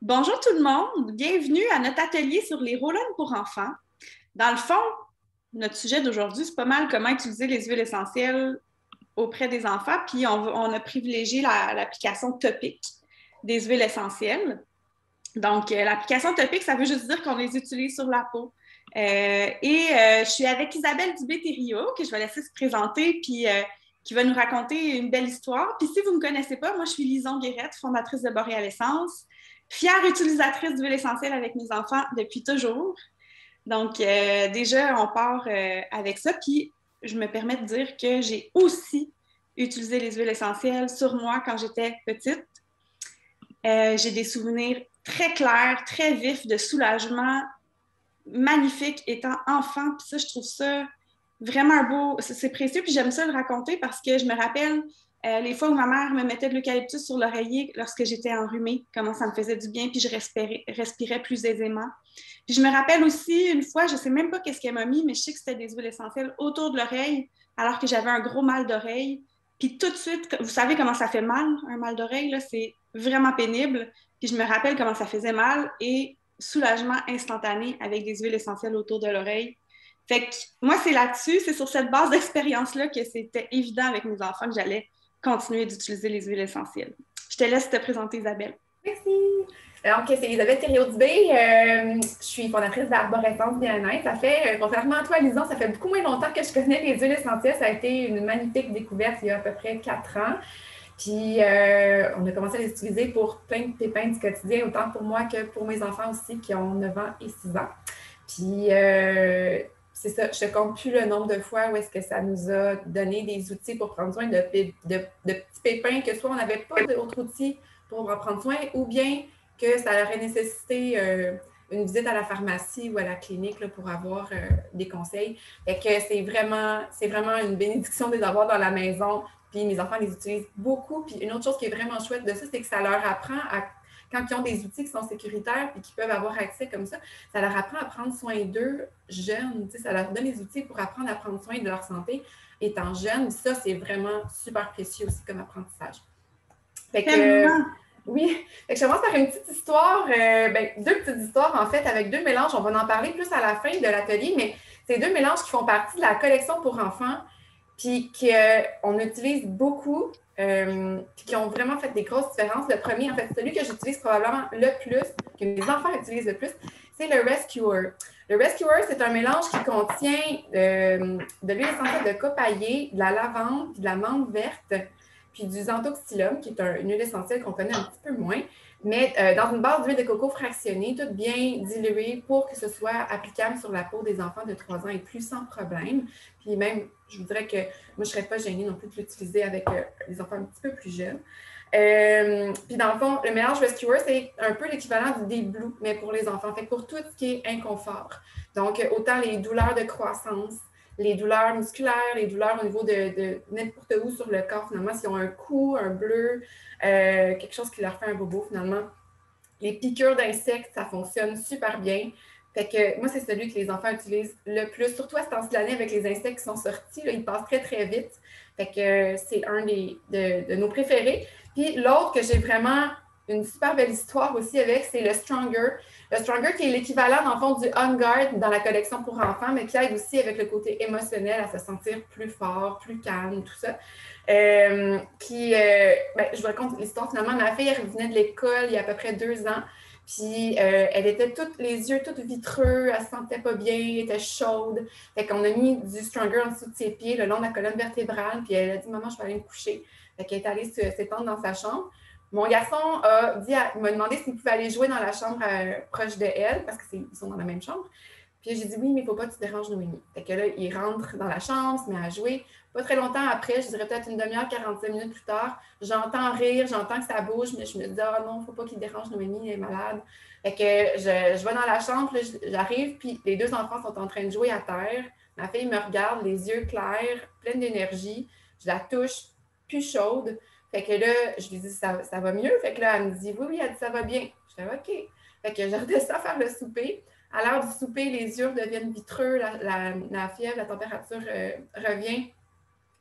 Bonjour tout le monde, bienvenue à notre atelier sur les roll pour enfants. Dans le fond, notre sujet d'aujourd'hui, c'est pas mal comment utiliser les huiles essentielles auprès des enfants, puis on a privilégié l'application Topic des huiles essentielles. Donc, l'application Topic, ça veut juste dire qu'on les utilise sur la peau. Je suis avec Isabelle Dubé-Thériault, que je vais laisser se présenter, puis qui va nous raconter une belle histoire. Puis si vous ne me connaissez pas, moi, je suis Lison Guérette, fondatrice de Boréal Essence, fière utilisatrice d'huile essentielle avec mes enfants depuis toujours. Donc, déjà, on part avec ça. Puis, je me permets de dire que j'ai aussi utilisé les huiles essentielles sur moi quand j'étais petite. J'ai des souvenirs très clairs, très vifs de soulagement, magnifique étant enfant. Puis ça, je trouve ça vraiment beau. C'est précieux. Puis j'aime ça le raconter parce que je me rappelle les fois où ma mère me mettait de l'eucalyptus sur l'oreiller lorsque j'étais enrhumée, comment ça me faisait du bien, puis je respirais plus aisément. Puis je me rappelle aussi une fois, je ne sais même pas qu'est-ce qu'elle m'a mis, mais je sais que c'était des huiles essentielles autour de l'oreille alors que j'avais un gros mal d'oreille. Puis tout de suite, vous savez comment ça fait mal, un mal d'oreille, là, c'est vraiment pénible. Puis je me rappelle comment ça faisait mal et soulagement instantané avec des huiles essentielles autour de l'oreille. Fait que moi, c'est là-dessus, c'est sur cette base d'expérience-là que c'était évident avec mes enfants que j'allais continuer d'utiliser les huiles essentielles. Je te laisse te présenter, Isabelle. Merci. Donc, c'est Isabelle Thériault-Dubé. Je suis fondatrice d'Arborescence Bien-être. Ça fait, contrairement à toi, Lison, ça fait beaucoup moins longtemps que je connais les huiles essentielles. Ça a été une magnifique découverte il y a à peu près 4 ans. Puis, on a commencé à les utiliser pour plein de pépins du quotidien, autant pour moi que pour mes enfants aussi, qui ont 9 ans et 6 ans. Puis, c'est ça, je ne compte plus le nombre de fois où est-ce que ça nous a donné des outils pour prendre soin de petits pépins, que soit on n'avait pas d'autres outils pour en prendre soin, ou bien que ça aurait nécessité une visite à la pharmacie ou à la clinique là, pour avoir des conseils. Fait que c'est vraiment une bénédiction de les avoir dans la maison. Puis mes enfants les utilisent beaucoup. Puis une autre chose qui est vraiment chouette de ça, c'est que ça leur apprend quand ils ont des outils qui sont sécuritaires et qui peuvent avoir accès comme ça leur apprend à prendre soin d'eux jeunes. Ça leur donne les outils pour apprendre à prendre soin de leur santé étant jeunes. Ça, c'est vraiment super précieux aussi comme apprentissage. Fait que, Tellement! oui, fait que je commence par une petite histoire, deux petites histoires en fait, avec deux mélanges. On va en parler plus à la fin de l'atelier, mais c'est deux mélanges qui font partie de la collection pour enfants, puis qu'on utilise beaucoup, puis qui ont vraiment fait des grosses différences. Le premier, en fait, celui que j'utilise probablement le plus, que mes enfants utilisent le plus, c'est le Rescuer. Le Rescuer, c'est un mélange qui contient de l'huile essentielle de copaillé, de la lavande, puis de la menthe verte, puis du xanthoxylum, qui est une huile essentielle qu'on connaît un petit peu moins, mais dans une base d'huile de coco fractionnée, toute bien diluée pour que ce soit applicable sur la peau des enfants de 3 ans et plus sans problème. Puis même, je vous dirais que moi, je ne serais pas gênée non plus de l'utiliser avec les enfants un petit peu plus jeunes. Puis dans le fond, le mélange Rescuer, c'est un peu l'équivalent du Day-Blue, mais pour les enfants. Fait pour tout ce qui est inconfort. Donc, autant les douleurs de croissance, les douleurs musculaires, les douleurs au niveau de n'importe où sur le corps, finalement, s'ils ont un coup, un bleu, quelque chose qui leur fait un bobo, finalement. Les piqûres d'insectes, ça fonctionne super bien. Fait que moi, c'est celui que les enfants utilisent le plus, surtout à ce temps-ci de l'année avec les insectes qui sont sortis. Là, ils passent très, très vite. Fait que c'est un de nos préférés. Puis l'autre que j'ai vraiment une super belle histoire aussi avec, c'est le Stronger. Le Stronger qui est l'équivalent, dans le fond, du On Guard dans la collection pour enfants, mais qui aide aussi avec le côté émotionnel à se sentir plus fort, plus calme, tout ça. Je vous raconte l'histoire. Finalement, ma fille, elle revenait de l'école il y a à peu près 2 ans. Puis, elle était les yeux tout vitreux, elle se sentait pas bien, elle était chaude. Fait qu'on a mis du Stronger en dessous de ses pieds, le long de la colonne vertébrale. Puis, elle a dit, maman, je vais aller me coucher. Fait qu'elle est allée s'étendre dans sa chambre. Mon garçon m'a demandé s'il pouvait aller jouer dans la chambre proche de elle, parce qu'ils sont dans la même chambre. Puis j'ai dit oui, mais il ne faut pas que tu déranges Noémie. Fait que là, il rentre dans la chambre, se met à jouer. Pas très longtemps après, je dirais peut-être une demi-heure, 45 minutes plus tard, j'entends rire, j'entends que ça bouge, mais je me dis, oh non, il ne faut pas qu'il dérange Noémie, elle est malade. Fait que je vais dans la chambre, j'arrive, puis les deux enfants sont en train de jouer à terre. Ma fille me regarde, les yeux clairs, pleine d'énergie. Je la touche, plus chaude. Fait que là, je lui dis, ça va mieux? Fait que là, elle me dit, oui, elle dit, ça va bien. Je dis, OK. Fait que je redescends faire le souper. À l'heure du souper, les yeux deviennent vitreux, la fièvre, la température revient.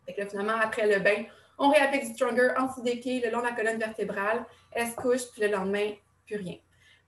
Fait que là, finalement, après le bain, on réapplique du Stronger en dessous des quilles, le long de la colonne vertébrale. Elle se couche, puis le lendemain, plus rien.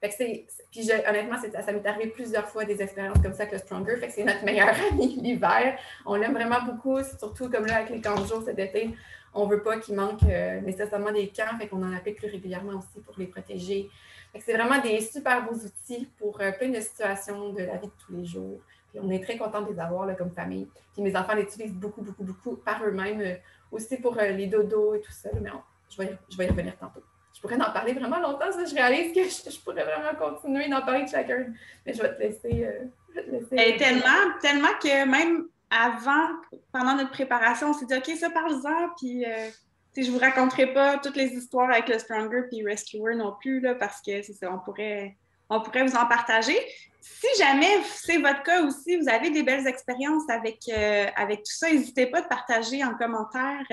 Fait que puis honnêtement, ça m'est arrivé plusieurs fois des expériences comme ça avec le Stronger. Fait que c'est notre meilleur ami l'hiver. On l'aime vraiment beaucoup, surtout comme là avec les camps de jour cet été. On veut pas qu'il manque nécessairement des camps, fait qu'on en applique plus régulièrement aussi pour les protéger. Fait que c'est vraiment des super beaux outils pour plein de situations de la vie de tous les jours. Puis on est très contents de les avoir là, comme famille. Puis mes enfants l'utilisent beaucoup, beaucoup, beaucoup par eux-mêmes, aussi pour les dodos et tout ça. Mais je vais y revenir tantôt. Je pourrais en parler vraiment longtemps, ça. Je réalise que je pourrais vraiment continuer d'en parler de chacun. Mais je vais te laisser. Tellement que même avant, pendant notre préparation, on s'est dit, OK, ça, parle-en, puis je vous raconterai pas toutes les histoires avec le Stronger puis Rescuer non plus, là, parce que c'est ça, on pourrait vous en partager. Si jamais c'est votre cas aussi, vous avez des belles expériences avec tout ça, n'hésitez pas à partager en commentaire.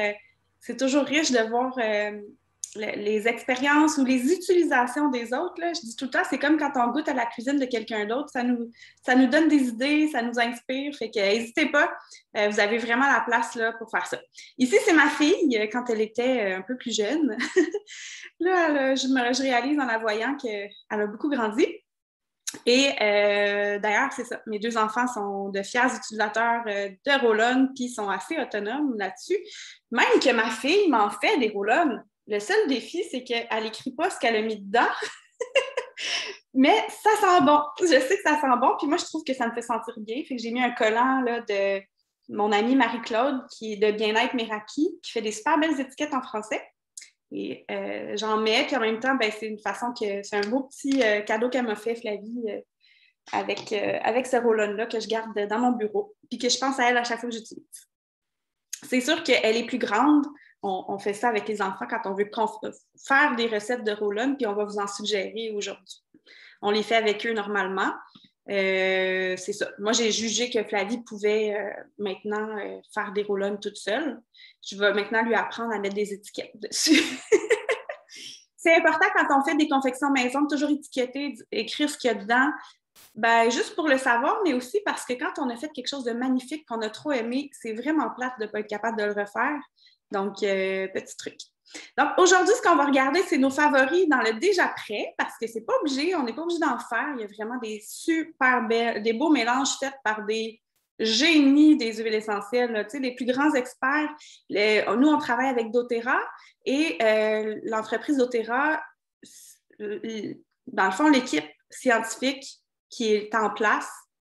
C'est toujours riche de voir les expériences ou les utilisations des autres. Là. Je dis tout le temps, c'est comme quand on goûte à la cuisine de quelqu'un d'autre. Ça nous donne des idées, ça nous inspire. Fait que n'hésitez pas. Vous avez vraiment la place là, pour faire ça. Ici, c'est ma fille quand elle était un peu plus jeune. Là, je réalise en la voyant qu'elle a beaucoup grandi. Et d'ailleurs, c'est ça. Mes deux enfants sont de fiers utilisateurs de roll-on puis sont assez autonomes là-dessus. Même que ma fille m'en fait des roll-on. Le seul défi, c'est qu'elle n'écrit pas ce qu'elle a mis dedans. Mais ça sent bon. Je sais que ça sent bon. Puis moi, je trouve que ça me fait sentir bien. Fait que j'ai mis un collant là, de mon amie Marie-Claude, qui est de Bien-être Meraki, qui fait des super belles étiquettes en français. Et j'en mets. Puis en même temps, ben, c'est une façon que c'est un beau petit cadeau qu'elle m'a fait, Flavie, avec ce roll-on-là que je garde dans mon bureau. Puis que je pense à elle à chaque fois que j'utilise. C'est sûr qu'elle est plus grande. On fait ça avec les enfants quand on veut faire des recettes de roll-on, puis on va vous en suggérer aujourd'hui. On les fait avec eux normalement. C'est ça. Moi, j'ai jugé que Flavie pouvait maintenant faire des roll-on toute seule. Je vais maintenant lui apprendre à mettre des étiquettes dessus. C'est important quand on fait des confections maison, toujours étiqueter, écrire ce qu'il y a dedans. Ben, juste pour le savoir, mais aussi parce que quand on a fait quelque chose de magnifique qu'on a trop aimé, c'est vraiment plate de ne pas être capable de le refaire. Donc, petit truc. Donc, aujourd'hui, ce qu'on va regarder, c'est nos favoris dans le déjà prêt, parce que c'est pas obligé, on n'est pas obligé d'en faire. Il y a vraiment des super belles, des beaux mélanges faits par des génies des huiles essentielles, là, tu sais, les plus grands experts. Nous, on travaille avec doTERRA et l'entreprise doTERRA, dans le fond, l'équipe scientifique qui est en place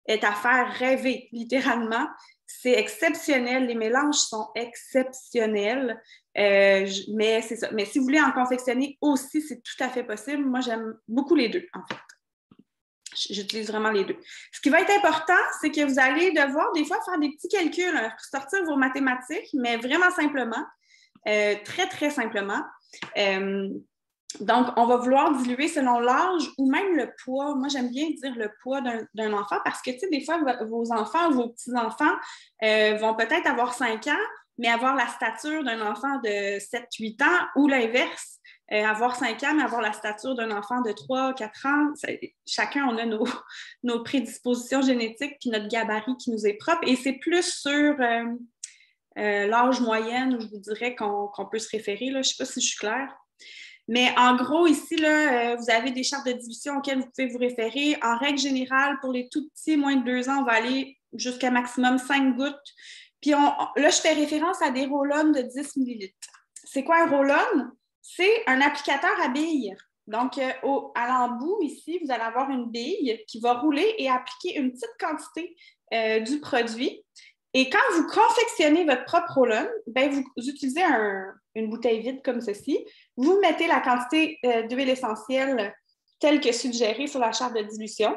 est à faire rêver, littéralement. C'est exceptionnel. Les mélanges sont exceptionnels. Mais c'est ça. Mais si vous voulez en confectionner aussi, c'est tout à fait possible. Moi, j'aime beaucoup les deux, en fait. J'utilise vraiment les deux. Ce qui va être important, c'est que vous allez devoir des fois faire des petits calculs, hein, sortir vos mathématiques, mais vraiment simplement, très, très simplement. Donc, on va vouloir diluer selon l'âge ou même le poids. Moi, j'aime bien dire le poids d'un enfant parce que, tu sais, des fois, vos enfants ou vos petits-enfants vont peut-être avoir 5 ans, mais avoir la stature d'un enfant de 7-8 ans ou l'inverse, avoir 5 ans, mais avoir la stature d'un enfant de 3-4 ans. Chacun, on a nos prédispositions génétiques puis notre gabarit qui nous est propre. Et c'est plus sur l'âge moyenne où je vous dirais qu'on peut se référer. Là. Je ne sais pas si je suis claire. Mais en gros, ici, là, vous avez des chartes de dilution auxquelles vous pouvez vous référer. En règle générale, pour les tout petits, moins de 2 ans, on va aller jusqu'à maximum 5 gouttes. Puis là, je fais référence à des roll-on de 10 ml. C'est quoi un roll-on? C'est un applicateur à billes. Donc, à l'embout, ici, vous allez avoir une bille qui va rouler et appliquer une petite quantité du produit. Et quand vous confectionnez votre propre roll-on, ben, vous utilisez une bouteille vide comme ceci. Vous mettez la quantité d'huile essentielle telle que suggérée sur la charte de dilution.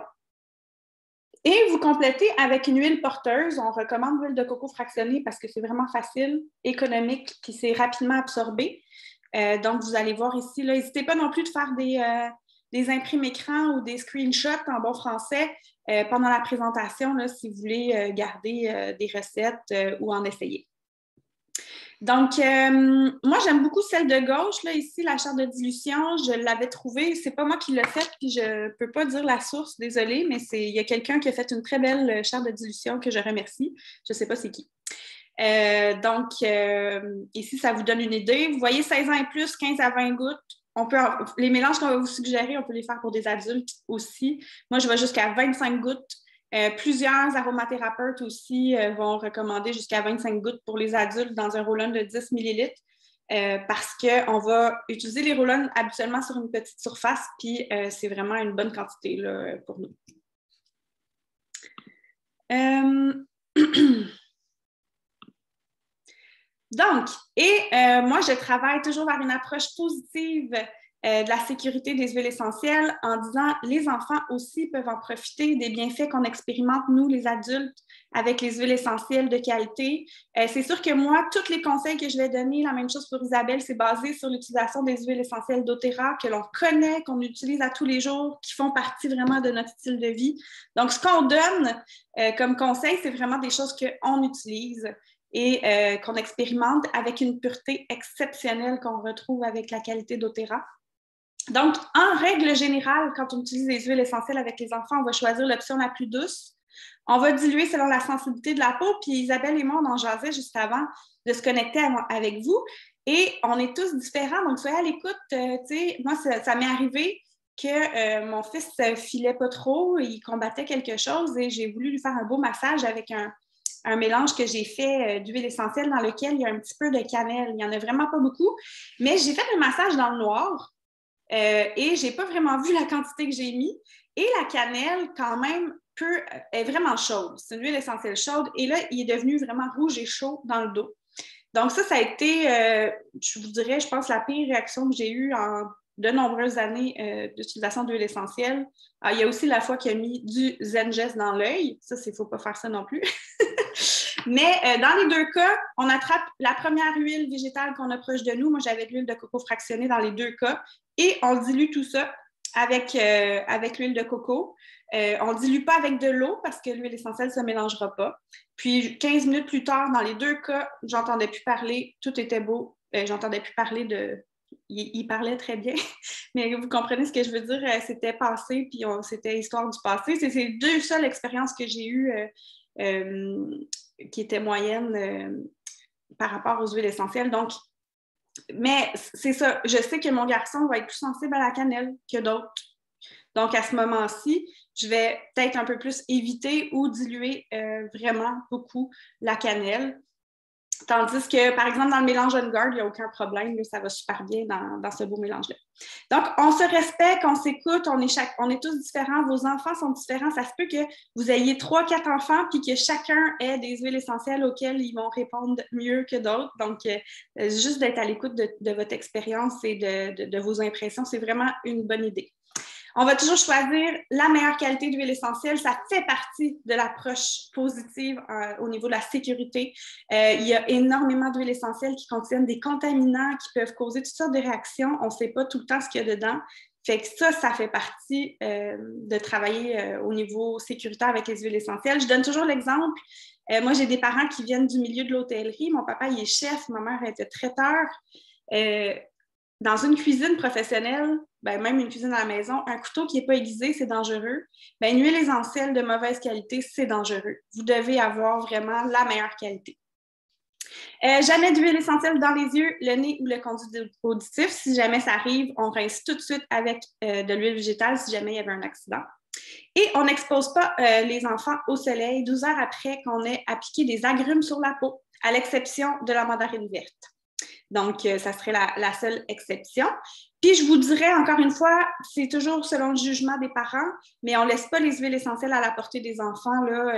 Et vous complétez avec une huile porteuse. On recommande l'huile de coco fractionnée parce que c'est vraiment facile, économique, puis c'est rapidement absorbé. Donc, vous allez voir ici, n'hésitez pas non plus de faire des imprimes écran ou des screenshots en bon français pendant la présentation, là, si vous voulez garder des recettes ou en essayer. Donc, moi, j'aime beaucoup celle de gauche, là, ici, la charte de dilution. Je l'avais trouvée, c'est pas moi qui l'ai faite, puis je ne peux pas dire la source, désolée, mais il y a quelqu'un qui a fait une très belle charte de dilution que je remercie. Je ne sais pas c'est qui. Donc, ici, ça vous donne une idée. Vous voyez 16 ans et plus, 15 à 20 gouttes. les mélanges qu'on va vous suggérer, on peut les faire pour des adultes aussi. Moi, je vais jusqu'à 25 gouttes. Plusieurs aromathérapeutes aussi vont recommander jusqu'à 25 gouttes pour les adultes dans un roll-on de 10 millilitres. Parce qu'on va utiliser les roll-on habituellement sur une petite surface, puis c'est vraiment une bonne quantité là, pour nous. Donc, moi, je travaille toujours vers une approche positive de la sécurité des huiles essentielles en disant les enfants aussi peuvent en profiter des bienfaits qu'on expérimente, nous, les adultes, avec les huiles essentielles de qualité. C'est sûr que moi, tous les conseils que je vais donner, la même chose pour Isabelle, c'est basé sur l'utilisation des huiles essentielles d'Otera que l'on connaît, qu'on utilise à tous les jours, qui font partie vraiment de notre style de vie. Donc, ce qu'on donne comme conseil, c'est vraiment des choses qu'on utilise et qu'on expérimente avec une pureté exceptionnelle qu'on retrouve avec la qualité d'Otera. Donc, en règle générale, quand on utilise les huiles essentielles avec les enfants, on va choisir l'option la plus douce. On va diluer selon la sensibilité de la peau. Puis Isabelle et moi, on en jasait juste avant de se connecter avec vous. Et on est tous différents. Donc, soyez à l'écoute. Moi, ça m'est arrivé que mon fils ne filait pas trop. Il combattait quelque chose et j'ai voulu lui faire un beau massage avec un mélange que j'ai fait d'huile essentielle dans lequel il y a un petit peu de cannelle. Il n'y en a vraiment pas beaucoup. Mais j'ai fait le massage dans le noir. Et je n'ai pas vraiment vu la quantité que j'ai mis. Et la cannelle, quand même, est vraiment chaude. C'est une huile essentielle chaude. Et là, il est devenu vraiment rouge et chaud dans le dos. Donc ça a été, je vous dirais, je pense, la pire réaction que j'ai eue en de nombreuses années d'utilisation d'huile essentielle. Il y a aussi la fois qu'il a mis du Zengest dans l'œil. Ça, il ne faut pas faire ça non plus. Mais dans les deux cas, on attrape la première huile végétale qu'on a proche de nous. Moi, j'avais de l'huile de coco fractionnée dans les deux cas. Et on dilue tout ça avec l'huile de coco. On ne dilue pas avec de l'eau parce que l'huile essentielle ne se mélangera pas. Puis 15 minutes plus tard, dans les deux cas, j'entendais plus parler. Tout était beau. J'entendais plus parler de... Il parlait très bien, mais vous comprenez ce que je veux dire. C'était passé, puis c'était histoire du passé. C'est ces deux seules expériences que j'ai eues qui étaient moyennes par rapport aux huiles essentielles. Donc, mais c'est ça. Je sais que mon garçon va être plus sensible à la cannelle que d'autres. Donc, à ce moment-ci, je vais peut-être un peu plus éviter ou diluer vraiment beaucoup la cannelle. Tandis que, par exemple, dans le mélange On Guard, il n'y a aucun problème. Là, ça va super bien dans ce beau mélange-là. Donc, on se respecte, on s'écoute, on est tous différents. Vos enfants sont différents. Ça se peut que vous ayez 3-4 enfants puis que chacun ait des huiles essentielles auxquelles ils vont répondre mieux que d'autres. Donc, juste d'être à l'écoute de votre expérience et de vos impressions, c'est vraiment une bonne idée. On va toujours choisir la meilleure qualité d'huile essentielle. Ça fait partie de l'approche positive au niveau de la sécurité. Il y a énormément d'huiles essentielles qui contiennent des contaminants qui peuvent causer toutes sortes de réactions. On ne sait pas tout le temps ce qu'il y a dedans. Fait que ça fait partie de travailler au niveau sécuritaire avec les huiles essentielles. Je donne toujours l'exemple. Moi, j'ai des parents qui viennent du milieu de l'hôtellerie. Mon papa, il est chef. Ma mère était traiteur. Dans une cuisine professionnelle, même une cuisine à la maison, un couteau qui n'est pas aiguisé, c'est dangereux. Une huile essentielle de mauvaise qualité, c'est dangereux. Vous devez avoir vraiment la meilleure qualité. Jamais d'huile essentielle dans les yeux, le nez ou le conduit auditif. Si jamais ça arrive, on rince tout de suite avec de l'huile végétale si jamais il y avait un accident. Et on n'expose pas les enfants au soleil 12 heures après qu'on ait appliqué des agrumes sur la peau, à l'exception de la mandarine verte. Donc, ça serait la seule exception. Puis, je vous dirais, encore une fois, c'est toujours selon le jugement des parents, mais on ne laisse pas les huiles essentielles à la portée des enfants. Là,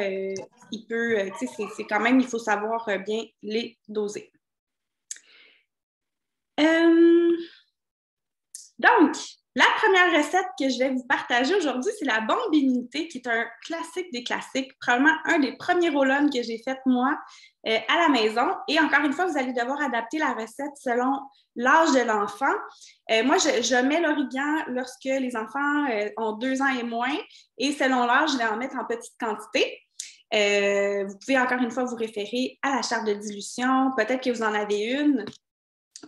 c'est quand même, il faut savoir bien les doser. Donc, la première recette que je vais vous partager aujourd'hui, c'est la bombinité, qui est un classique des classiques, probablement un des premiers roll-on que j'ai fait, moi, à la maison. Et encore une fois, vous allez devoir adapter la recette selon l'âge de l'enfant. Moi, je mets l'origan lorsque les enfants ont 2 ans et moins, et selon l'âge, je vais en mettre en petite quantité. Vous pouvez encore une fois vous référer à la charte de dilution. Peut-être que vous en avez une.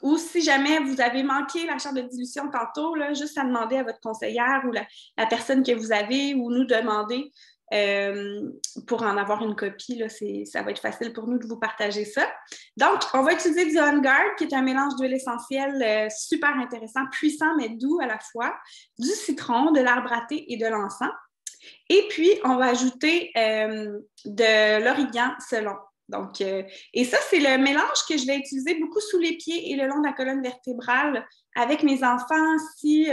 Ou si jamais vous avez manqué la charte de dilution tantôt, là, juste à demander à votre conseillère ou la personne que vous avez ou nous demander pour en avoir une copie, là, ça va être facile pour nous de vous partager ça. Donc, on va utiliser du On Guard, qui est un mélange d'huile essentielle super intéressant, puissant, mais doux à la fois, du citron, de l'arbre à thé et de l'encens. Et puis, on va ajouter de l'origan selon. Donc, et ça, c'est le mélange que je vais utiliser beaucoup sous les pieds et le long de la colonne vertébrale avec mes enfants si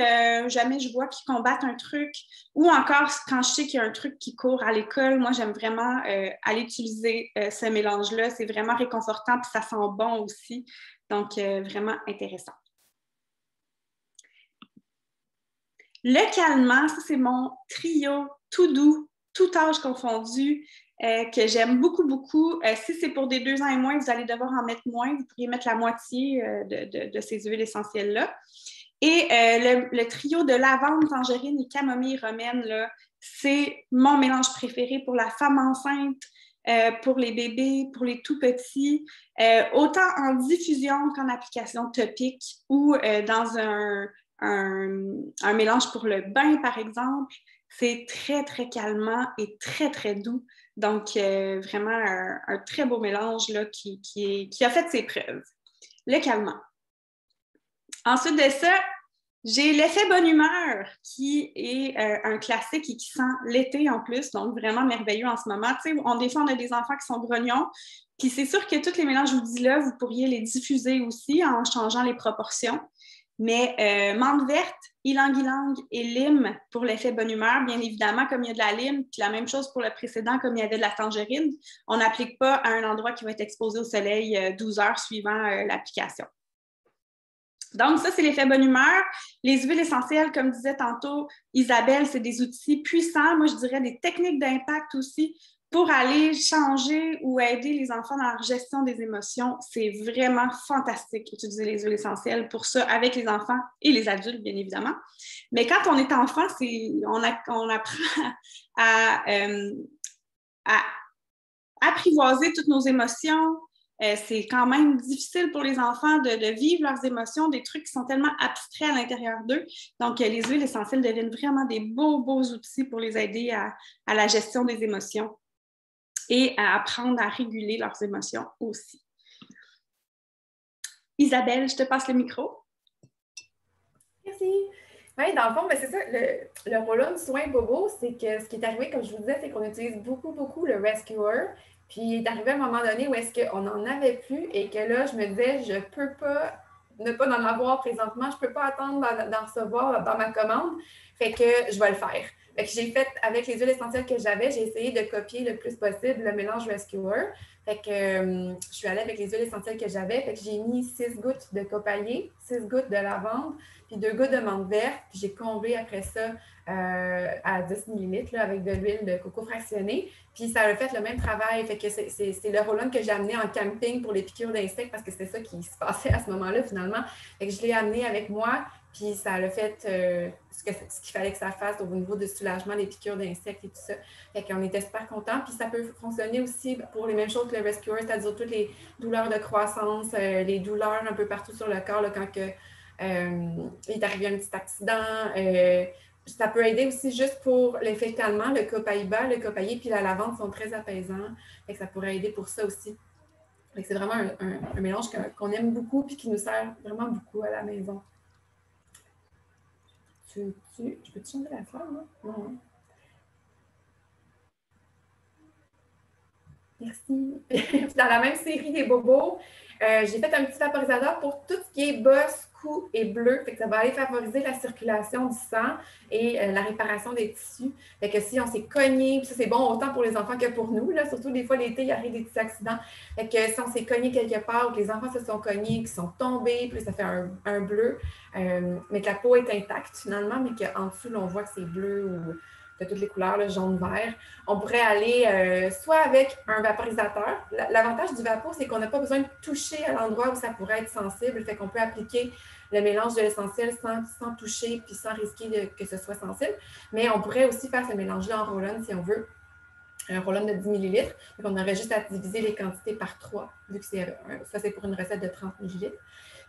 jamais je vois qu'ils combattent un truc ou encore quand je sais qu'il y a un truc qui court à l'école. Moi, j'aime vraiment aller utiliser ce mélange-là. C'est vraiment réconfortant puis ça sent bon aussi. Donc, vraiment intéressant. Le calmant, ça, c'est mon trio tout doux, tout âge confondu, que j'aime beaucoup, beaucoup. Si c'est pour des 2 ans et moins, vous allez devoir en mettre moins. Vous pourriez mettre la moitié de ces huiles essentielles-là. Et le trio de lavande, tangerine et camomille romaine, c'est mon mélange préféré pour la femme enceinte, pour les bébés, pour les tout-petits, autant en diffusion qu'en application topique ou dans un mélange pour le bain, par exemple. C'est très, très calmant et très, très doux. Donc, vraiment un très beau mélange là, qui a fait ses preuves. Le calmant. Ensuite de ça, j'ai l'effet bonne humeur, qui est un classique et qui sent l'été en plus, donc vraiment merveilleux en ce moment. Tu sais, des fois, on a des enfants qui sont grognons, puis c'est sûr que tous les mélanges que je vous dis là, vous pourriez les diffuser aussi en changeant les proportions. Mais menthe verte, ylang-ylang et lime pour l'effet bonne humeur, bien évidemment, comme il y a de la lime, puis la même chose pour le précédent, comme il y avait de la tangerine, on n'applique pas à un endroit qui va être exposé au soleil 12 heures suivant l'application. Donc, ça, c'est l'effet bonne humeur. Les huiles essentielles, comme disait tantôt Isabelle, c'est des outils puissants. Moi, je dirais des techniques d'impact aussi pour aller changer ou aider les enfants dans leur gestion des émotions. C'est vraiment fantastique d'utiliser les huiles essentielles pour ça avec les enfants et les adultes, bien évidemment. Mais quand on est enfant, on apprend à apprivoiser toutes nos émotions. C'est quand même difficile pour les enfants de vivre leurs émotions, des trucs qui sont tellement abstraits à l'intérieur d'eux. Donc, les huiles essentielles deviennent vraiment des beaux outils pour les aider à la gestion des émotions et à apprendre à réguler leurs émotions aussi. Isabelle, je te passe le micro. Merci. Oui, dans le fond, c'est ça, le roll-on soin bobo, c'est que ce qui est arrivé, comme je vous disais, c'est qu'on utilise beaucoup le Rescuer. Puis il est arrivé à un moment donné où est-ce qu'on n'en avait plus et que là, je me disais, je ne peux pas ne pas en avoir présentement, je ne peux pas attendre d'en recevoir dans ma commande, fait que je vais le faire. Fait que j'ai fait, avec les huiles essentielles que j'avais, j'ai essayé de copier le plus possible le mélange Rescuer. Fait que je suis allée avec les huiles essentielles que j'avais, fait que j'ai mis 6 gouttes de copaillé, 6 gouttes de lavande, puis 2 gouttes de menthe verte, puis j'ai comblé après ça à 10 ml là, avec de l'huile de coco fractionnée. Puis ça a fait le même travail. Fait que c'est le roll-on que j'ai amené en camping pour les piqûres d'insectes parce que c'était ça qui se passait à ce moment-là finalement. Fait que je l'ai amené avec moi, puis ça a fait ce qu'il fallait que ça fasse au niveau de soulagement des piqûres d'insectes et tout ça. Fait qu'on était super contents. Puis ça peut fonctionner aussi pour les mêmes choses que le Rescuer, c'est-à-dire toutes les douleurs de croissance, les douleurs un peu partout sur le corps là, quand il est arrivé un petit accident. Ça peut aider aussi juste pour l'effet calmant. Le copaïba, le copaillé puis la lavande sont très apaisants. Fait que ça pourrait aider pour ça aussi. Fait que c'est vraiment un mélange qu'on aime beaucoup et qui nous sert vraiment beaucoup à la maison. Je peux-tu changer la fleur, là? Non. Merci. Dans la même série des bobos, j'ai fait un petit vaporisateur pour tout ce qui est bosse, cou et bleu. Fait que ça va aller favoriser la circulation du sang et la réparation des tissus. Fait que si on s'est cogné, puis ça c'est bon autant pour les enfants que pour nous, là, surtout des fois l'été, il arrive des petits accidents. Fait que si on s'est cogné quelque part ou que les enfants se sont cognés, qu'ils sont tombés, puis ça fait un bleu, mais que la peau est intacte finalement, mais qu'en dessous, là, on voit que c'est bleu ou de toutes les couleurs, le jaune, vert. On pourrait aller soit avec un vaporisateur. L'avantage du vapor, c'est qu'on n'a pas besoin de toucher à l'endroit où ça pourrait être sensible. Fait qu'on peut appliquer le mélange de l'essentiel sans toucher puis sans risquer que ce soit sensible. Mais on pourrait aussi faire ce mélange-là en roll-on si on veut. Un roll-on de 10 ml. Donc, on aurait juste à diviser les quantités par 3, vu que ça, c'est pour une recette de 30 ml.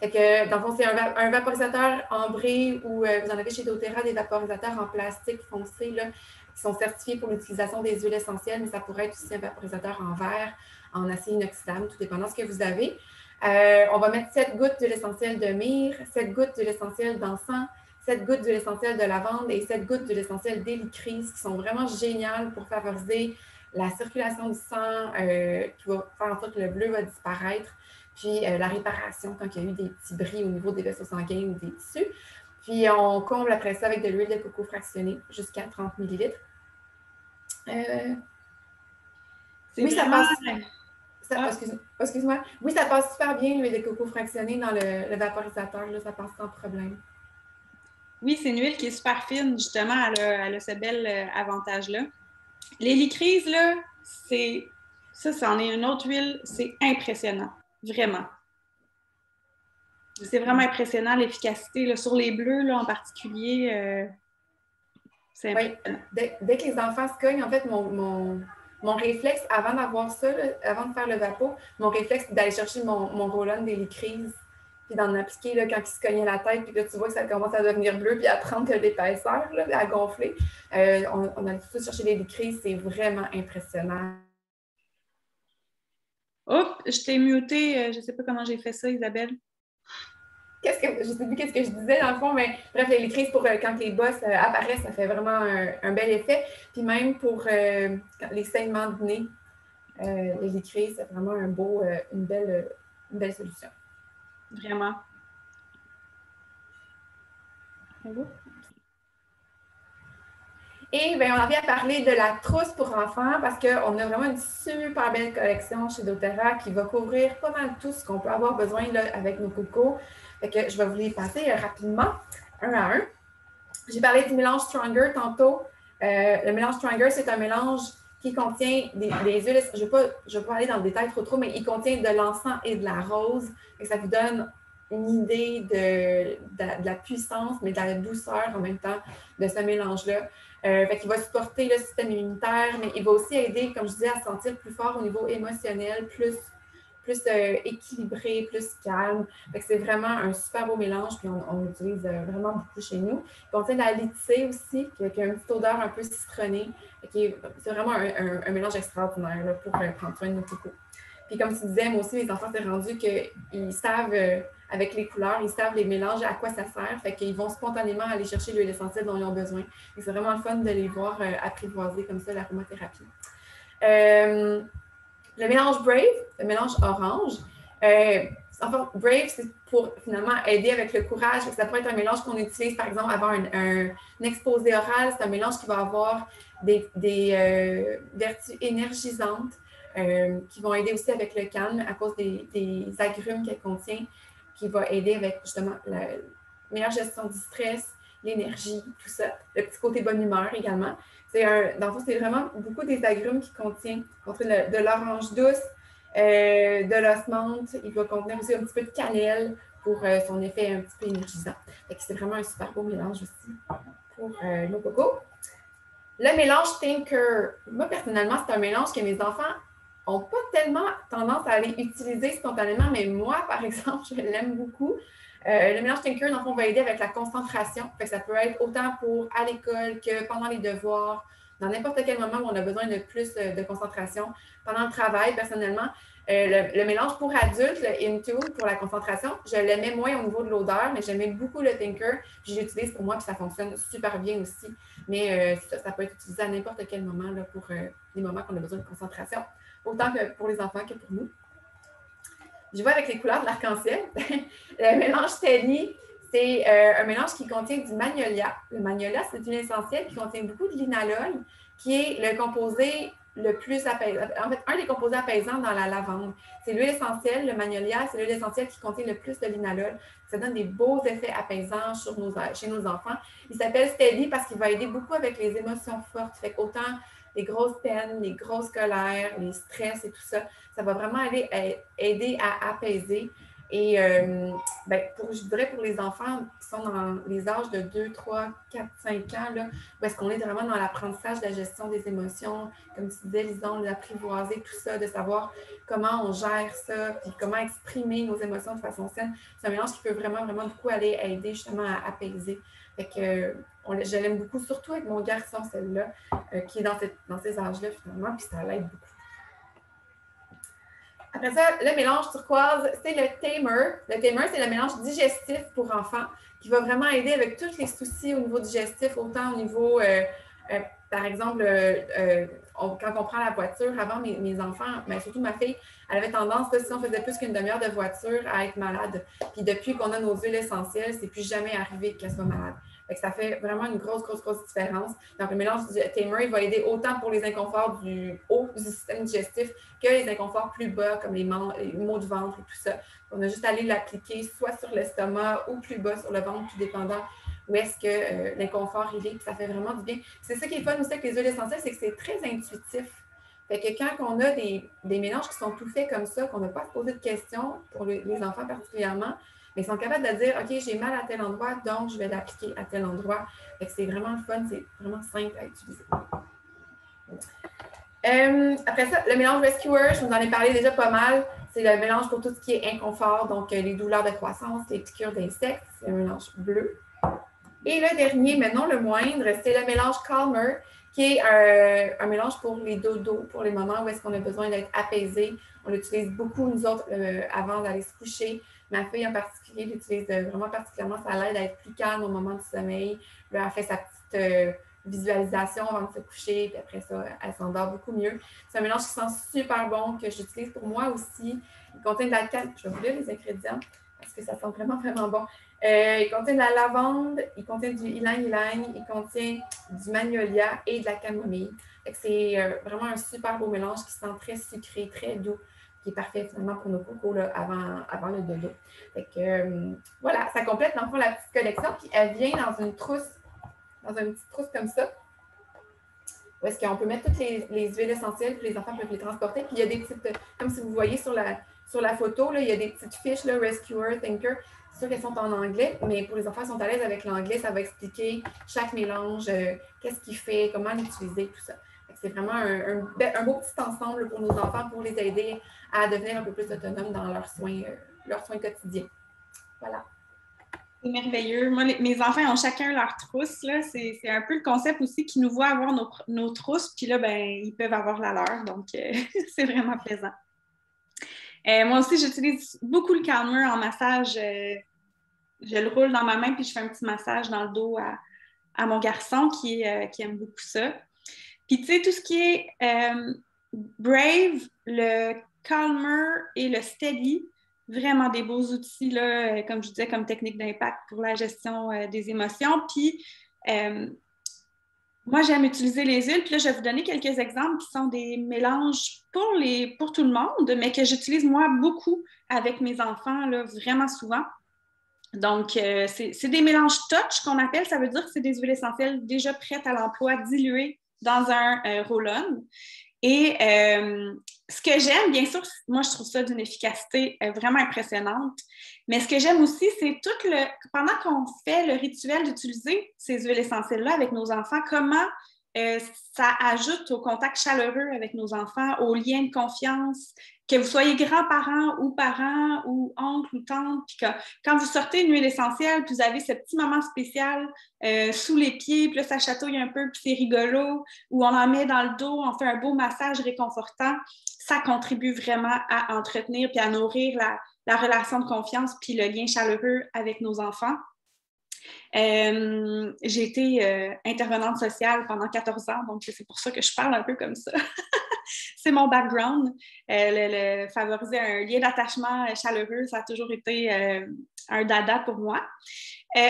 Fait que, dans le fond, c'est un vaporisateur ambré ou vous en avez chez doTERRA des vaporisateurs en plastique foncé là, qui sont certifiés pour l'utilisation des huiles essentielles, mais ça pourrait être aussi un vaporisateur en verre, en acier inoxydable, tout dépendant de ce que vous avez. On va mettre 7 gouttes d'huile essentielle de myrrhe, 7 gouttes d'huile essentielle d'encens, 7 gouttes d'huile essentielle de lavande et 7 gouttes d'huile essentielle d'hélicryse qui sont vraiment géniales pour favoriser la circulation du sang, qui va faire en sorte que le bleu va disparaître, puis la réparation quand il y a eu des petits bris au niveau des vaisseaux sanguins ou des tissus. Puis on comble après ça avec de l'huile de coco fractionnée jusqu'à 30 ml. Oui, ça passe. Excuse-moi. Oui, ça passe super bien, l'huile de coco fractionnée dans le vaporisateur. Là, ça passe sans problème. Oui, c'est une huile qui est super fine, justement. Elle a ce bel avantage-là. L'hélicryse, là, ça, c'en est une autre huile. C'est impressionnant. Vraiment. C'est vraiment impressionnant, l'efficacité. Là, sur les bleus, là, en particulier, c'est impressionnant. Oui. Dès que les enfants se cognent, en fait, mon réflexe, avant d'avoir ça, là, avant de faire le vapo, mon réflexe, c'est d'aller chercher mon roll-on d'hélicryse puis d'en appliquer là, quand ils se cognaient la tête, puis là, tu vois que ça commence à devenir bleu, puis à prendre de l'épaisseur, à gonfler. On a tout cherché l'hélicryse, c'est vraiment impressionnant. Oups, je t'ai muté, je ne sais pas comment j'ai fait ça, Isabelle. Je ne sais plus qu'est-ce que je disais dans le fond, mais bref, l'hélicryse pour quand les bosses apparaissent, ça fait vraiment un bel effet. Puis même pour les saignements de nez, l'hélicryse, c'est vraiment une belle solution. Vraiment. Et bien, on en vient à parler de la trousse pour enfants parce qu'on a vraiment une super belle collection chez doTERRA qui va couvrir pas mal tout ce qu'on peut avoir besoin là, avec nos cocos. Fait que je vais vous les passer rapidement, un à un. J'ai parlé du mélange Stronger tantôt. Le mélange Stronger, c'est un mélange qui contient des huiles. Je ne vais pas aller dans le détail trop, mais il contient de l'encens et de la rose. Et ça vous donne une idée de la puissance, mais de la douceur en même temps de ce mélange-là. Fait qu'il va supporter le système immunitaire, mais il va aussi aider, comme je disais, à se sentir plus fort au niveau émotionnel, plus équilibré, plus calme. Fait que c'est vraiment un super beau mélange, puis on l'utilise vraiment beaucoup chez nous. Il contient de la lithycée aussi, qui a une petite odeur un peu citronnée. C'est vraiment un mélange extraordinaire là, pour prendre soin de nos cocos. Puis comme tu disais, moi aussi, les enfants, c'est rendu qu'ils savent, avec les couleurs, ils savent les mélanges, à quoi ça sert. Fait qu'ils vont spontanément aller chercher l'huile essentielle dont ils ont besoin. Et c'est vraiment le fun de les voir apprivoiser comme ça l'aromathérapie. Le mélange Brave, le mélange orange. Enfin, Brave, c'est pour finalement aider avec le courage. Ça pourrait être un mélange qu'on utilise, par exemple, avant un exposé oral. C'est un mélange qui va avoir des vertus énergisantes qui vont aider aussi avec le calme à cause des agrumes qu'elle contient, qui va aider avec justement la meilleure gestion du stress, l'énergie, tout ça. Le petit côté bonne humeur également. Dans le fond, c'est vraiment beaucoup des agrumes qui contiennent de l'orange douce, de l'osmante. Il va contenir aussi un petit peu de cannelle pour son effet un petit peu énergisant. C'est vraiment un super beau mélange aussi pour nos cocos. Le mélange Tinker. Moi, personnellement, c'est un mélange que mes enfants n'ont pas tellement tendance à aller utiliser spontanément, mais moi, par exemple, je l'aime beaucoup. Le mélange Tinker, dans le fond, va aider avec la concentration. Fait que ça peut être autant pour à l'école que pendant les devoirs, dans n'importe quel moment où on a besoin de plus de concentration. Pendant le travail, personnellement, le mélange pour adultes, le Intune, pour la concentration, je l'aimais moins au niveau de l'odeur, mais j'aimais beaucoup le Tinker. Puis je l'utilise pour moi, puis ça fonctionne super bien aussi. Mais ça peut être utilisé à n'importe quel moment là, pour les moments qu'on a besoin de concentration, autant que pour les enfants que pour nous. Je vois avec les couleurs de l'arc-en-ciel. Le mélange Teddy, c'est un mélange qui contient du magnolia. Le magnolia, c'est une essentielle qui contient beaucoup de linalol, qui est le composé le plus apaisant. En fait, un des composés apaisants dans la lavande. C'est l'huile essentielle, le magnolia, c'est l'huile essentielle qui contient le plus de linalol. Ça donne des beaux effets apaisants chez nos enfants. Il s'appelle Steady parce qu'il va aider beaucoup avec les émotions fortes. Fait qu'autant les grosses peines, les grosses colères, les stress et tout ça, ça va vraiment aider à apaiser. Et je dirais pour les enfants qui sont dans les âges de 2, 3, 4, 5 ans, là, où est-ce qu'on est vraiment dans l'apprentissage de la gestion des émotions, comme tu disais, Lison, l'apprivoiser, tout ça, de savoir comment on gère ça, puis comment exprimer nos émotions de façon saine. C'est un mélange qui peut vraiment, vraiment beaucoup aller aider justement à apaiser. Fait que je l'aime beaucoup, surtout avec mon garçon, celle-là, qui est dans ces âges-là finalement, puis ça l'aide beaucoup. Après ça, le mélange turquoise, c'est le Tamer. Le Tamer, c'est le mélange digestif pour enfants qui va vraiment aider avec tous les soucis au niveau digestif, autant au niveau, par exemple, quand on prend la voiture, avant mes enfants, mais surtout ma fille, elle avait tendance, si on faisait plus qu'une demi-heure de voiture, à être malade. Puis depuis qu'on a nos huiles essentielles, c'est plus jamais arrivé qu'elle soit malade. Fait que ça fait vraiment une grosse différence. Donc, le mélange du Tamer, il va aider autant pour les inconforts du haut du système digestif que les inconforts plus bas, comme les maux de ventre et tout ça. On a juste à aller l'appliquer soit sur l'estomac ou plus bas sur le ventre, tout dépendant où est-ce que l'inconfort il est. Puis ça fait vraiment du bien. C'est ça qui est fun aussi avec les huiles essentielles, c'est que c'est très intuitif. Fait que quand on a des mélanges qui sont tout faits comme ça, qu'on n'a pas à se poser de questions, pour les enfants particulièrement, mais ils sont capables de dire, OK, j'ai mal à tel endroit, donc je vais l'appliquer à tel endroit. Fait que c'est vraiment le fun, c'est vraiment simple à utiliser. Après ça, le mélange Rescuer, je vous en ai parlé déjà pas mal. C'est le mélange pour tout ce qui est inconfort, donc les douleurs de croissance, les piqûres d'insectes. C'est un mélange bleu. Et le dernier, mais non le moindre, c'est le mélange Calmer, qui est un mélange pour les dodos, pour les moments où est-ce qu'on a besoin d'être apaisé. On l'utilise beaucoup, nous autres, avant d'aller se coucher. Ma fille en particulier l'utilise vraiment particulièrement. Ça l'aide à être plus calme au moment du sommeil. Là, elle fait sa petite visualisation avant de se coucher, puis après ça, elle s'endort beaucoup mieux. C'est un mélange qui sent super bon, que j'utilise pour moi aussi. Il contient de la canne. Je vais vous lire les ingrédients parce que ça sent vraiment, vraiment bon. Il contient de la lavande, il contient du ylang-ylang, il contient du magnolia et de la camomille. C'est vraiment un super beau mélange qui sent très sucré, très doux, qui est parfait finalement pour nos cocos là, avant le dodo. Voilà, ça complète dans le fond la petite collection, puis elle vient dans une trousse, dans une petite trousse comme ça, où est-ce qu'on peut mettre toutes les huiles essentielles, puis les enfants peuvent les transporter. Puis il y a des petites, comme si vous voyez sur la photo, là, il y a des petites fiches, là, Rescuer, Thinker. C'est sûr qu'elles sont en anglais, mais pour les enfants qui sont à l'aise avec l'anglais, ça va expliquer chaque mélange, qu'est-ce qu'il fait, comment l'utiliser, tout ça. C'est vraiment un beau petit ensemble pour nos enfants, pour les aider à devenir un peu plus autonomes dans leurs soins quotidiens. Voilà. C'est merveilleux. Moi, mes enfants ont chacun leur trousse. Là. C'est un peu le concept aussi qu'ils nous voient avoir nos trousses, puis là, ben, ils peuvent avoir la leur. Donc, c'est vraiment plaisant. Moi aussi, j'utilise beaucoup le Calmer en massage. Je le roule dans ma main, puis je fais un petit massage dans le dos à mon garçon qui aime beaucoup ça. Puis, tu sais, tout ce qui est Brave, le Calmer et le Steady, vraiment des beaux outils, là, comme je disais, comme technique d'impact pour la gestion des émotions. Puis, moi, j'aime utiliser les huiles. Puis là, je vais vous donner quelques exemples qui sont des mélanges pour tout le monde, mais que j'utilise, moi, beaucoup avec mes enfants, là, vraiment souvent. Donc, c'est des mélanges touch qu'on appelle. Ça veut dire que c'est des huiles essentielles déjà prêtes à l'emploi, diluées dans un roll-on. Et ce que j'aime, bien sûr, moi, je trouve ça d'une efficacité vraiment impressionnante. Mais ce que j'aime aussi, c'est pendant qu'on fait le rituel d'utiliser ces huiles essentielles-là avec nos enfants, comment ça ajoute au contact chaleureux avec nos enfants, au lien de confiance, que vous soyez grands-parents ou parents ou oncles ou tantes, puis quand vous sortez une huile essentielle, puis vous avez ce petit moment spécial sous les pieds, puis là, ça chatouille un peu, puis c'est rigolo, ou on en met dans le dos, on fait un beau massage réconfortant, ça contribue vraiment à entretenir puis à nourrir la relation de confiance puis le lien chaleureux avec nos enfants. J'ai été intervenante sociale pendant 14 ans, donc c'est pour ça que je parle un peu comme ça. C'est mon background. Favoriser un lien d'attachement chaleureux, ça a toujours été un dada pour moi.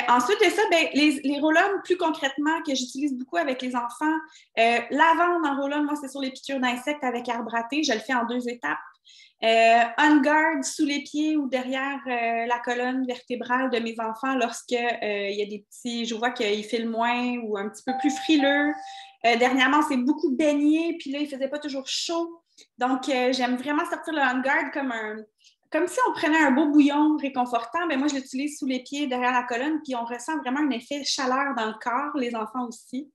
Ensuite de ça, ben, les roll-on, plus concrètement, que j'utilise beaucoup avec les enfants. Lavande en roll-on, moi, c'est sur les piqûres d'insectes avec arbre à thé. Je le fais en 2 étapes. On guard sous les pieds ou derrière la colonne vertébrale de mes enfants lorsque il y a des petits, je vois qu'ils filent moins ou un petit peu plus frileux. Dernièrement, c'est beaucoup baigné, puis là, il ne faisait pas toujours chaud. Donc, j'aime vraiment sortir le on guard comme comme si on prenait un beau bouillon réconfortant. Bien, moi, je l'utilise sous les pieds, derrière la colonne, puis on ressent vraiment un effet chaleur dans le corps, les enfants aussi.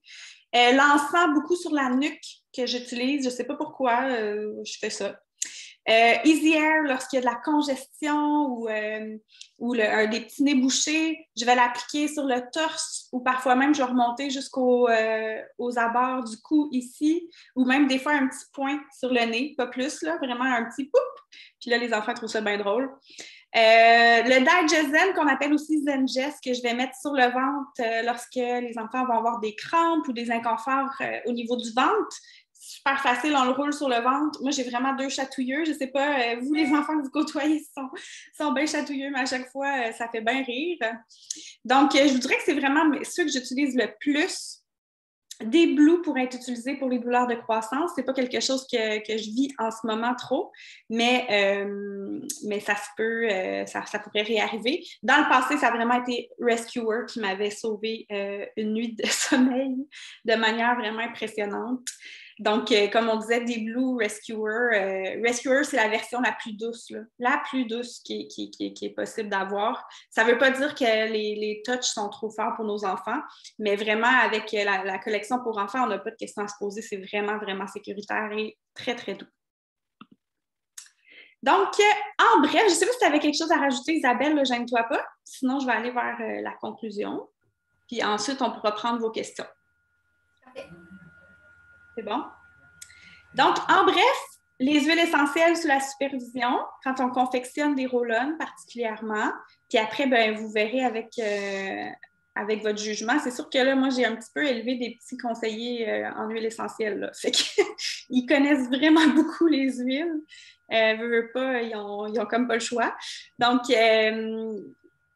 L'encens, beaucoup sur la nuque que j'utilise. Je ne sais pas pourquoi je fais ça. Easy Air, lorsqu'il y a de la congestion ou des petits nez bouchés, je vais l'appliquer sur le torse ou parfois même je vais remonter jusqu'aux aux abords du cou ici ou même des fois un petit point sur le nez, pas plus, là, vraiment un petit poup. Puis là, les enfants trouvent ça bien drôle. Le Digesel, qu'on appelle aussi Zengest, que je vais mettre sur le ventre lorsque les enfants vont avoir des crampes ou des inconforts au niveau du ventre. Super facile, on le roule sur le ventre. Moi, j'ai vraiment 2 chatouilleux. Je ne sais pas, vous, les enfants que vous côtoyez sont bien chatouilleux, mais à chaque fois, ça fait bien rire. Donc, je vous dirais que c'est vraiment ceux que j'utilise le plus. Des Blue pour être utilisés pour les douleurs de croissance. Ce n'est pas quelque chose que je vis en ce moment trop, mais ça se peut, ça pourrait réarriver. Dans le passé, ça a vraiment été Rescuer qui m'avait sauvé une nuit de sommeil de manière vraiment impressionnante. Donc, comme on disait, des Blue Rescuer. Rescuer, c'est la version la plus douce, là. La plus douce qui est possible d'avoir. Ça ne veut pas dire que les touches sont trop forts pour nos enfants, mais vraiment, avec la collection pour enfants, on n'a pas de questions à se poser. C'est vraiment, vraiment sécuritaire et très, très doux. Donc, en bref, je ne sais pas si tu avais quelque chose à rajouter, Isabelle, ne gêne-toi pas. Sinon, je vais aller vers la conclusion. Puis ensuite, on pourra prendre vos questions. Parfait. C'est bon? Donc, en bref, les huiles essentielles sous la supervision, quand on confectionne des roll-on particulièrement, puis après, ben, vous verrez avec votre jugement. C'est sûr que là, moi, j'ai un petit peu élevé des petits conseillers en huiles essentielles. Là. Fait qu'ils connaissent vraiment beaucoup les huiles. Veulent pas, ils ont comme pas le choix. Donc,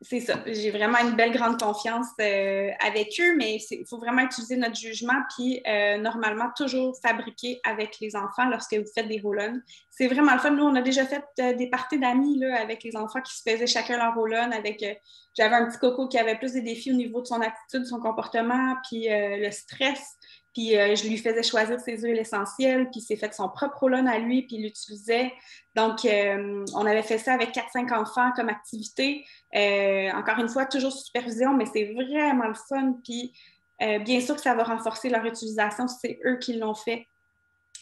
c'est ça. J'ai vraiment une belle grande confiance avec eux, mais il faut vraiment utiliser notre jugement puis normalement toujours fabriquer avec les enfants lorsque vous faites des roll-on. C'est vraiment le fun. Nous, on a déjà fait des parties d'amis là, avec les enfants qui se faisaient chacun leur roll-on. J'avais un petit coco qui avait plus des défis au niveau de son attitude, de son comportement, puis le stress. Puis je lui faisais choisir ses huiles essentielles, puis il s'est fait son propre roll-on à lui, puis il l'utilisait. Donc, on avait fait ça avec 4-5 enfants comme activité. Encore une fois, toujours sous supervision, mais c'est vraiment le fun. Puis, bien sûr que ça va renforcer leur utilisation si c'est eux qui l'ont fait.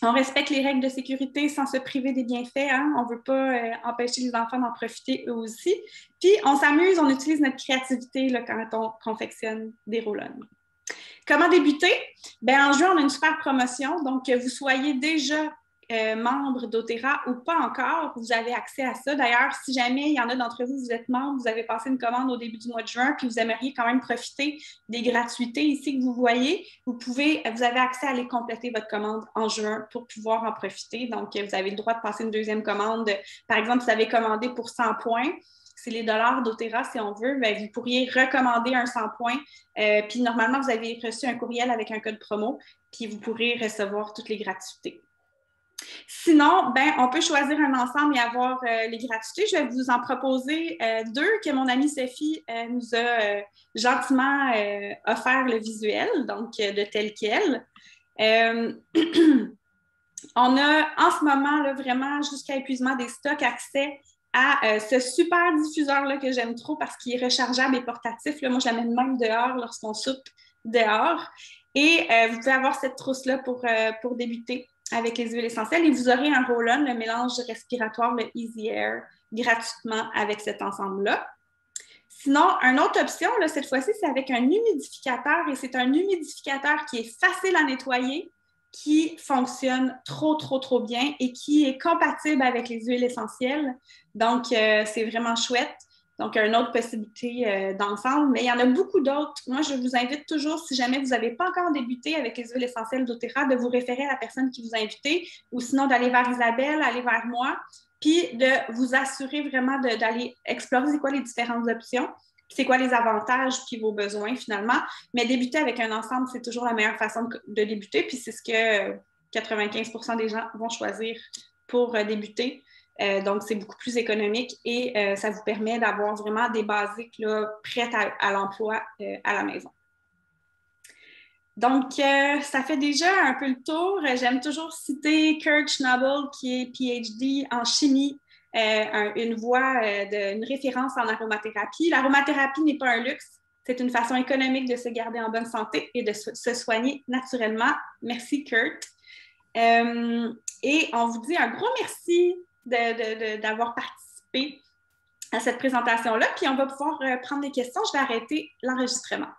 On respecte les règles de sécurité sans se priver des bienfaits. Hein? On ne veut pas empêcher les enfants d'en profiter eux aussi. Puis, on s'amuse, on utilise notre créativité là, quand on confectionne des roll-on. Comment débuter? Bien, en juin, on a une super promotion. Donc, que vous soyez déjà membre d'Otera ou pas encore, vous avez accès à ça. D'ailleurs, si jamais il y en a d'entre vous, vous êtes membre, vous avez passé une commande au début du mois de juin, puis vous aimeriez quand même profiter des gratuités ici que vous voyez, vous avez accès à aller compléter votre commande en juin pour pouvoir en profiter. Donc, vous avez le droit de passer une deuxième commande. Par exemple, vous avez commandé pour 100 points. C'est les dollars d'Otera, si on veut, bien, vous pourriez recommander un 100 points. Puis normalement, vous avez reçu un courriel avec un code promo, puis vous pourrez recevoir toutes les gratuités. Sinon, ben, on peut choisir un ensemble et avoir les gratuités. Je vais vous en proposer 2 que mon amie Sophie nous a gentiment offert le visuel, donc de tel quel. On a en ce moment là, vraiment jusqu'à épuisement des stocks accès à ce super diffuseur-là que j'aime trop parce qu'il est rechargeable et portatif. Là, moi, je l'amène même dehors lorsqu'on soupe dehors. Et vous pouvez avoir cette trousse-là pour débuter avec les huiles essentielles. Et vous aurez un roll-on, le mélange respiratoire, le Easy Air, gratuitement avec cet ensemble-là. Sinon, une autre option, là, cette fois-ci, c'est avec un humidificateur. Et c'est un humidificateur qui est facile à nettoyer, qui fonctionne trop, trop, trop bien et qui est compatible avec les huiles essentielles. Donc, c'est vraiment chouette. Donc, une autre possibilité d'ensemble. Mais il y en a beaucoup d'autres. Moi, je vous invite toujours, si jamais vous n'avez pas encore débuté avec les huiles essentielles d'Otera, de vous référer à la personne qui vous a invité ou sinon d'aller vers Isabelle, aller vers moi, puis de vous assurer vraiment d'aller explorer c'est quoi les différentes options. C'est quoi les avantages puis vos besoins finalement. Mais débuter avec un ensemble, c'est toujours la meilleure façon de débuter. Puis c'est ce que 95% des gens vont choisir pour débuter. Donc, c'est beaucoup plus économique et ça vous permet d'avoir vraiment des basiques là, prêtes à l'emploi à la maison. Donc, ça fait déjà un peu le tour. J'aime toujours citer Kurt Schnabel, qui est PhD en chimie une voix, une référence en aromathérapie. L'aromathérapie n'est pas un luxe, c'est une façon économique de se garder en bonne santé et de se soigner naturellement. Merci, Kurt. Et on vous dit un gros merci d'avoir participé à cette présentation-là, puis on va pouvoir prendre des questions. Je vais arrêter l'enregistrement.